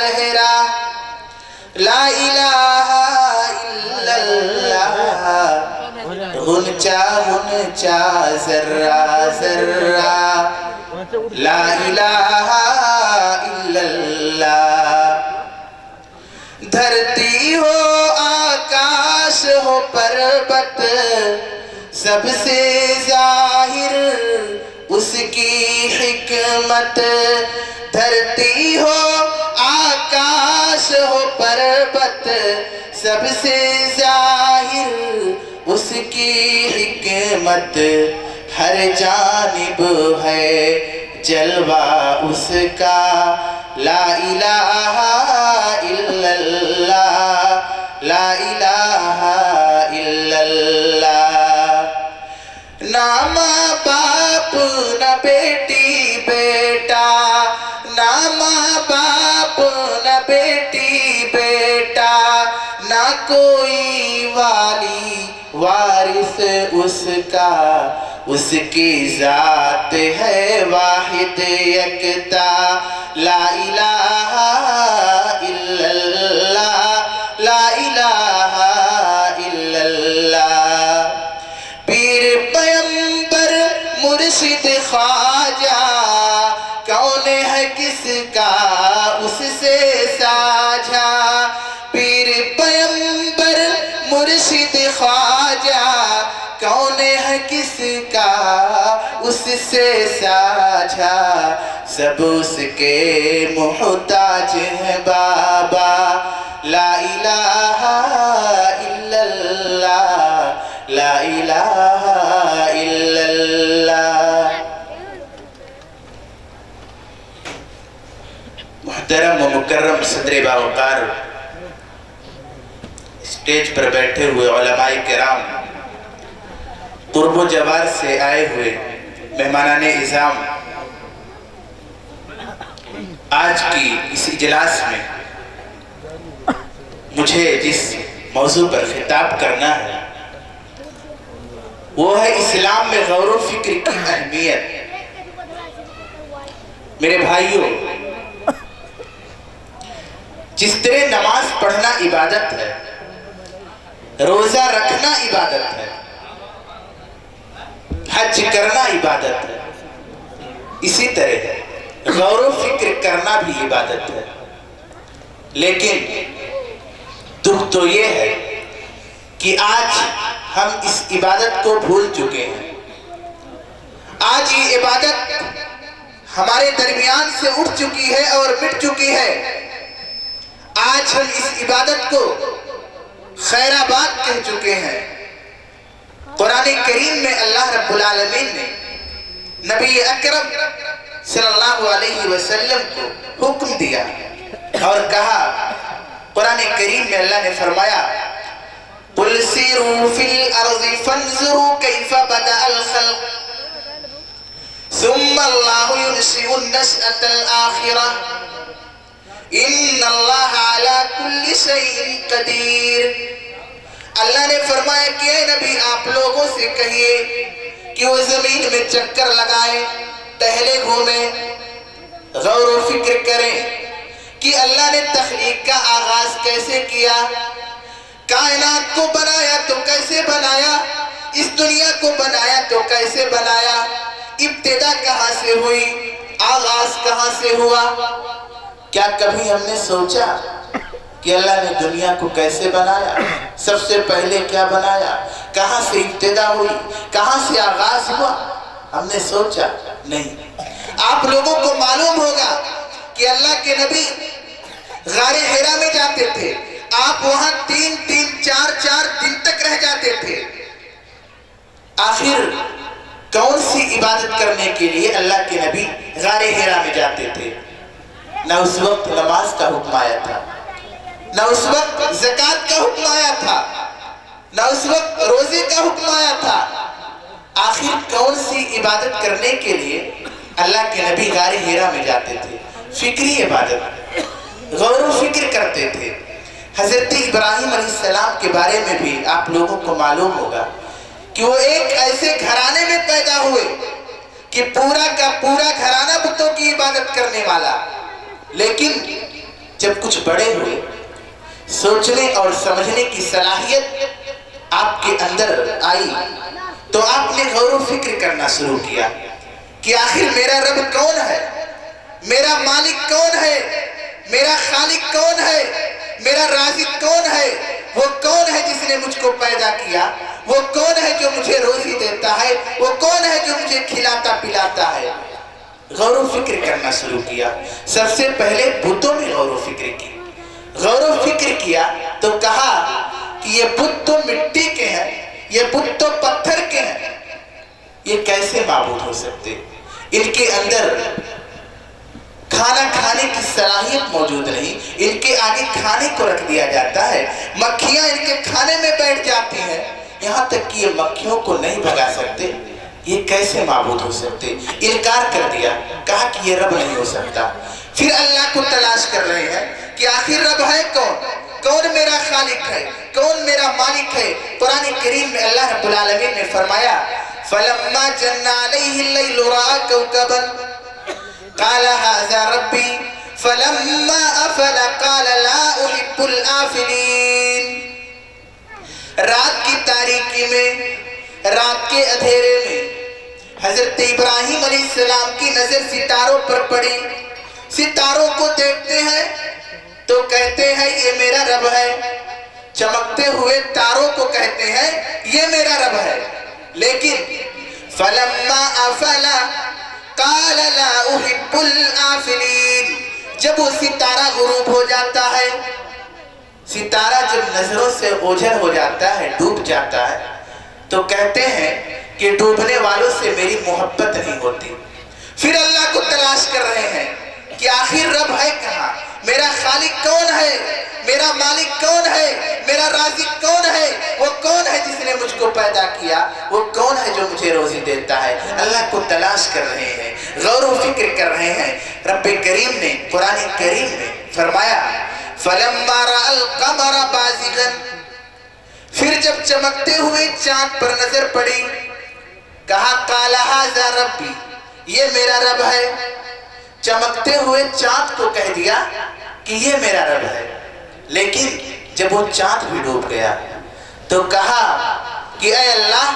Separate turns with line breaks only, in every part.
चेहरा, ला इलाहा इल्लल्लाह, गुनचा गुनचा जर्रा जर्रा, ला इलाहा इल्लल्लाह। धरती हो आकाश हो पर्वत, सबसे जाहिर उसकी हिकमत। धरती हो आकाश हो पर्वत, सबसे जाहिर उसकी हिकमत। हर जानिब है जलवा उसका, ला इलाहा इल्लल्लाह, ला इलाहा इल्लल्लाह। ना माँ बाप न बेटी बेटा, ना माँ बाप न बेटी बेटा, ना कोई वाली वारिस उसका। उसकी जात है वाहिद यकता, ला इलाहा इल्लल्लाह, ला इलाहा इल्लल्लाह। पीर पैगंबर मुर्शिद ख्वाजा, कौन है किसका उससे साझा। पीर पैगंबर मुर्शिद ख्वाजा, कौन है किसका उससे साझा। सब उसके मुहताज हैं बाबा, ला इलाहा इल्लल्लाह, ला इलाहा इल्लल्लाह। मुहतरम व मुकर्रम सदर बावकार, स्टेज पर बैठे हुए उलमाए किराम, कुर्ब जवार से आए हुए मेहमानाने इज़ाम, आज की इस इजलास में मुझे जिस मौजू पर खिताब करना है वो है इस्लाम में गौर व फिक्र की अहमियत। मेरे भाइयों, जिस तरह नमाज पढ़ना इबादत है, रोजा रखना इबादत है, हज करना इबादत है, इसी तरह गौर व फिक्र करना भी इबादत है। लेकिन दुख तो ये है कि आज हम इस इबादत को भूल चुके हैं। आज ये इबादत हमारे दरमियान से उठ चुकी है और मिट चुकी है। आज हम इस इबादत को खैराबाद कह चुके हैं। कुरान करीम में अल्लाह रब्बुल आलमीन ने नबी अकरम सल्लल्लाहु अलैहि वसल्लम को हुक्म दिया और कहा, कुरान करीम में अल्लाह ने फरमाया, कुल सीरू फिल अर्ज़ि फंज़ुरू कैफ़ बदअल ख़ल्क़ सुम्मा अल्लाहु युनशिउन नशअतल आखिरह इन्नल्लाह अला कुल्लि शैइन क़दीर। अल्लाह ने फरमाया कि ऐ नबी, आप लोगों से कहिए कि वो जमीन में चक्कर लगाए, टहले घूमे, गौर व फिक्र करें कि अल्लाह ने तख्लीक का आगाज कैसे किया, कायनात को बनाया तो कैसे बनाया, इस दुनिया को बनाया तो कैसे बनाया, इब्तिदा कहाँ से हुई, आगाज कहाँ से हुआ। क्या कभी हमने सोचा कि अल्लाह ने दुनिया को कैसे बनाया, सबसे पहले क्या बनाया, कहाँ से इब्तिदा हुई, कहाँ से आगाज हुआ? हमने सोचा नहीं। आप लोगों को मालूम होगा कि अल्लाह के नबी गारे हिरा में जाते थे, आप वहां 3-4 दिन तक रह जाते थे। आखिर कौन सी इबादत करने के लिए अल्लाह के नबी गारे हिरा में जाते थे? न उस वक्त नमाज का हुक्म आया था, न उस वक्त ज़कात का हुक्म आया था, न उस वक्त रोजे का हुक्म आया था। आखिर कौन सी इबादत करने के लिए अल्लाह के नबी गारे हिरा में जाते थे? फिक्री इबादत, गौर व फिक्र करते थे। हजरत इब्राहिम अलैहिस्सलाम के बारे में भी आप लोगों को मालूम होगा कि वो एक ऐसे घराने में पैदा हुए कि पूरा का पूरा घराना बुतों की इबादत करने वाला। लेकिन जब जब कुछ बड़े हुए, सोचने और समझने की सलाहियत आपके अंदर आई, तो आपने गौर व फिक्र करना शुरू किया कि आखिर मेरा रब कौन है, मेरा मालिक कौन है, मेरा खालिक कौन है, मेरा राज़िक कौन है। वो कौन है जिसने मुझको पैदा किया, वो कौन है जो मुझे रोजी देता है, वो कौन है जो मुझे खिलाता पिलाता है। गौर व फिक्र करना शुरू किया। सबसे पहले बुतों में गौर व फिक्र की। गौर व फिक्र किया तो कहा कि ये बुत तो मिट्टी के हैं, ये बुत तो पत्थर के हैं, ये कैसे माबूद हो सकते। इनके अंदर खाना खाने की सलाहियत मौजूद नहीं, इनके आगे खाने को रख दिया जाता है, मक्खियां इनके खाने में बैठ जाती हैं, यहाँ तक कि ये मक्खियों को नहीं भगा सकते। ये कैसे माबूद हो सकते। इनकार कर दिया, कहा कि ये रब नहीं हो सकता। फिर अल्लाह को तलाश कर रहे हैं कि आखिर रब है कौन, कौन मेरा खालिक है, कौन मेरा मालिक है। कुरान करीम में अल्लाह रब्बुल आलमीन ने फरमाया, फलम्मा जन्ना अलैहिल लैलु रआ कौकबन क़ाल हाज़ा रब्बी फलम्मा अफ़ल क़ाल ला उहिब्बुल आफ़िलीन। रात की तारीकी में, रात के अंधेरे में हजरत इब्राहिम अलैहिस्सलाम की नजर सितारों पर पड़ी। सितारों को देखते हैं तो कहते हैं ये मेरा रब है, चमकते हुए तारों को कहते हैं ये मेरा रब है। लेकिन फलम्मा अफ़ला क़ाल ला उहिब्बुल आफ़िलीन, जब वो सितारा गुरूब हो जाता है, सितारा जब नजरों से ओझल हो जाता है, डूब जाता है, तो कहते हैं कि डूबने वालों से मेरी मोहब्बत नहीं होती। फिर अल्लाह को तलाश कर रहे हैं कि आखिर रब है कहाँ, मेरा खालिक कौन है, मेरा मालिक कौन है, मेरा राज़िक कौन है, वो कौन है जिसने मुझको पैदा किया, वो कौन है जो मुझे रोजी देता है। अल्लाह को तलाश कर रहे हैं, गौर व फिक्र कर रहे हैं। रब्बे करीम ने कुरान करीम में फरमाया, फलम्मा रअल क़मर बाज़िग़न, फिर जब चमकते हुए चांद पर नजर पड़ी, कहा क़ाल हाज़ा रब्बी, ये मेरा रब है। चमकते हुए चांद को कह दिया कि ये मेरा रब है। लेकिन जब वो चांद भी डूब गया तो कहा कि ऐ अल्लाह,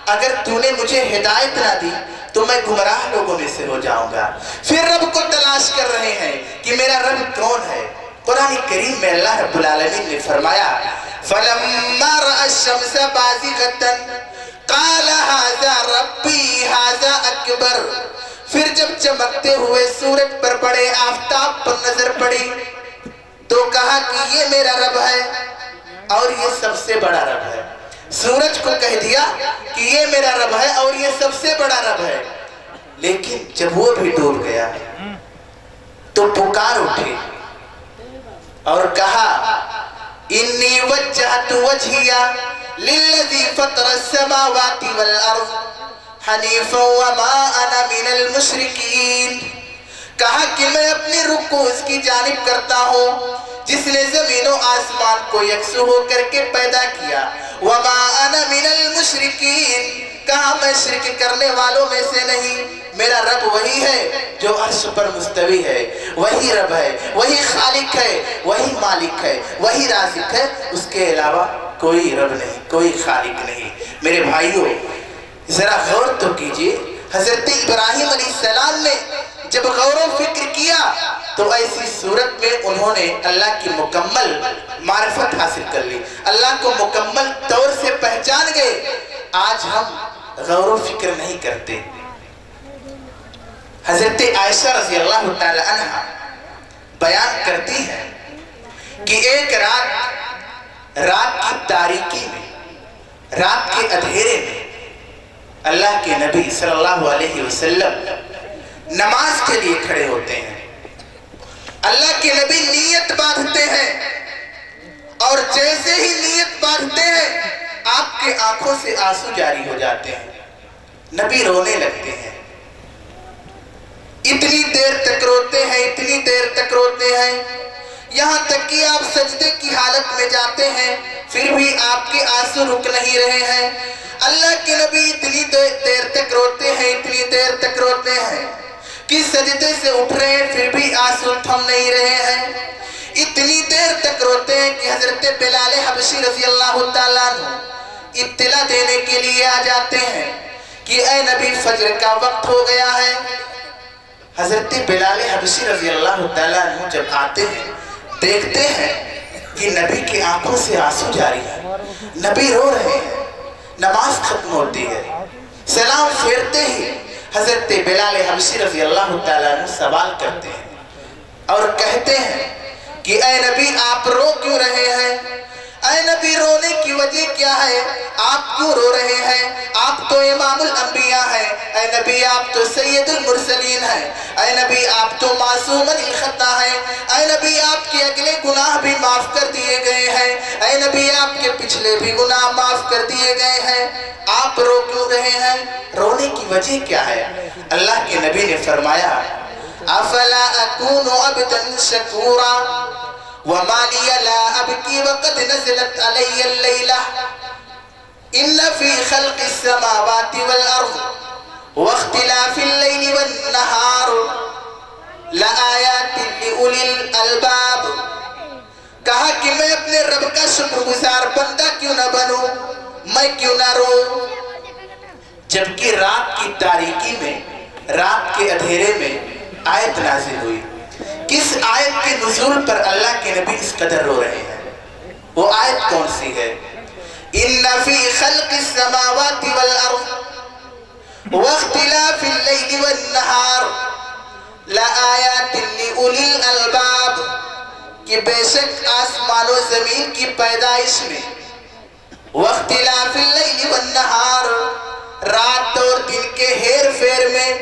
अगर तूने मुझे हिदायत ना दी तो मैं गुमराह लोगों में से हो जाऊंगा। फिर रब को तलाश कर रहे हैं कि मेरा रब कौन है। कुरान करीम में अल्लाह रब्बुल आलमीन ने फरमाया, फलम्मा रअ शम्स बाज़िग़तन क़ाल हाज़ा रब्बी हाज़ा अकबर, फिर जब चमकते हुए सूरज पर पड़े आफताब पर नजर पड़ी तो कहा कि ये मेरा रब है और ये सबसे बड़ा रब है। सूरज को कह दिया कि ये मेरा रब है और ये सबसे बड़ा रब है। लेकिन जब वो भी डूब गया तो पुकार उठी और कहा, इन्नी वज्जहतु वजहिया लिल्लज़ी फ़तरस समावाति वल अर्ज़ हनीफ़न वमा अना मिनल मुशरिकीन। कहा कि मैं अपने रुख को उसकी जानिब करता हूँ जिसने ज़मीनों आसमान को यकसू होकर के पैदा किया। वमा अना मिनल मुशरिकीन, कहा मैं शिरक करने वालों में से नहीं। मेरा रब वही है जो अर्श पर मुस्तवी है, वही रब है, वही खालिक है, वही मालिक है, वही राज़िक है, उसके अलावा कोई रब नहीं, कोई खालिक नहीं। मेरे भाइयों, जरा गौर तो कीजिए, हजरत इब्राहिम अलैहिस्सलाम ने जब गौर व फिक्र किया तो ऐसी सूरत में उन्होंने अल्लाह की मुकम्मल मारिफत हासिल कर ली, अल्लाह को मुकम्मल तौर से पहचान गए। आज हम गौर व फिक्र नहीं करते। हजरत आयशा रज़ी अल्लाह तआला अन्हा बयान करती हैं कि एक रात की तारीकी में, रात के अंधेरे में अल्लाह के नबी सल्लल्लाहु अलैहि वसल्लम नमाज के लिए खड़े होते हैं। अल्लाह के नबी नियत बांधते हैं और जैसे ही नियत बांधते हैं आपके आंखों से आंसू जारी हो जाते हैं, नबी रोने लगते हैं। इतनी देर तक रोते हैं, इतनी देर तक रोते हैं, यहाँ तक कि आप सजदे की हालत में जाते हैं फिर भी आपके आंसू रुक नहीं रहे हैं। अल्लाह के नबी इतनी देर तक रोते हैं, इतनी देर तक रोते हैं कि सजदे से उठ रहे हैं फिर भी आंसू थम नहीं रहे हैं। حضرت بلال حبشی رضی اللہ تعالیٰ عنہ اطلاع دینے کے لیے آ جاتے ہیں کہ اے نبی فجر کا وقت ہو گیا ہے۔ حضرت بلال حبشی رضی اللہ تعالیٰ عنہ جب آتے ہیں دیکھتے ہیں کہ نبی کی آنکھوں سے آنسو جاری ہے، نبی رو رہے ہیں، نماز ختم ہوتی ہے، سلام پھیرتے ہی حضرت بلال حبشی رضی اللہ تعالیٰ عنہ سوال کرتے ہیں اور کہتے ہیں کہ اے نبی آپ رو کیوں رہے ہیں؟ اے نبی رونے کی وجہ کیا ہے؟ آپ کیوں رو رہے ہیں؟ آپ تو امام الانبیاء ہیں، اے نبی آپ تو سید المرسلین ہیں، اے نبی آپ تو معصوم الخطا ہیں، اے نبی آپ کے اگلے گناہ بھی معاف کر دیے گئے ہیں، اے نبی آپ کے پچھلے بھی گناہ معاف کر دیے گئے ہیں، آپ رو کیوں رہے ہیں؟ رونے کی وجہ کیا ہے؟ اللہ کے نبی نے فرمایا افلا اکون عبدا شکورا وما لی لا ابکی وقد نزلت علی اللیلہ ان فی خلق السماوات والارض واختلاف اللیل والنہار لآیات لأولی الالباب۔ کہا کہ میں اپنے رب کا شکر گزار بندہ کیوں نہ بنوں، میں کیوں نہ رو، جبکہ رات کی تاریکی میں، رات کے اندھیرے میں آیت نازل ہوئی۔ کس آیت کے نزول پر اللہ کے نبی اس قدر رو رہے ہیں؟ وہ آیت کون سی ہے؟ ان فی خلق السماوات والارض واختلاف اللیل والنہار لآیات لأولی الالباب، کہ بے شک آسمان و زمین کی پیدائش میں، واختلاف اللیل والنہار، رات اور دن کے ہیر پھیر میں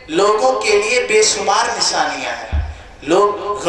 لوگوں کے لیے بے شمار نشانیاں ہیں۔ لوگ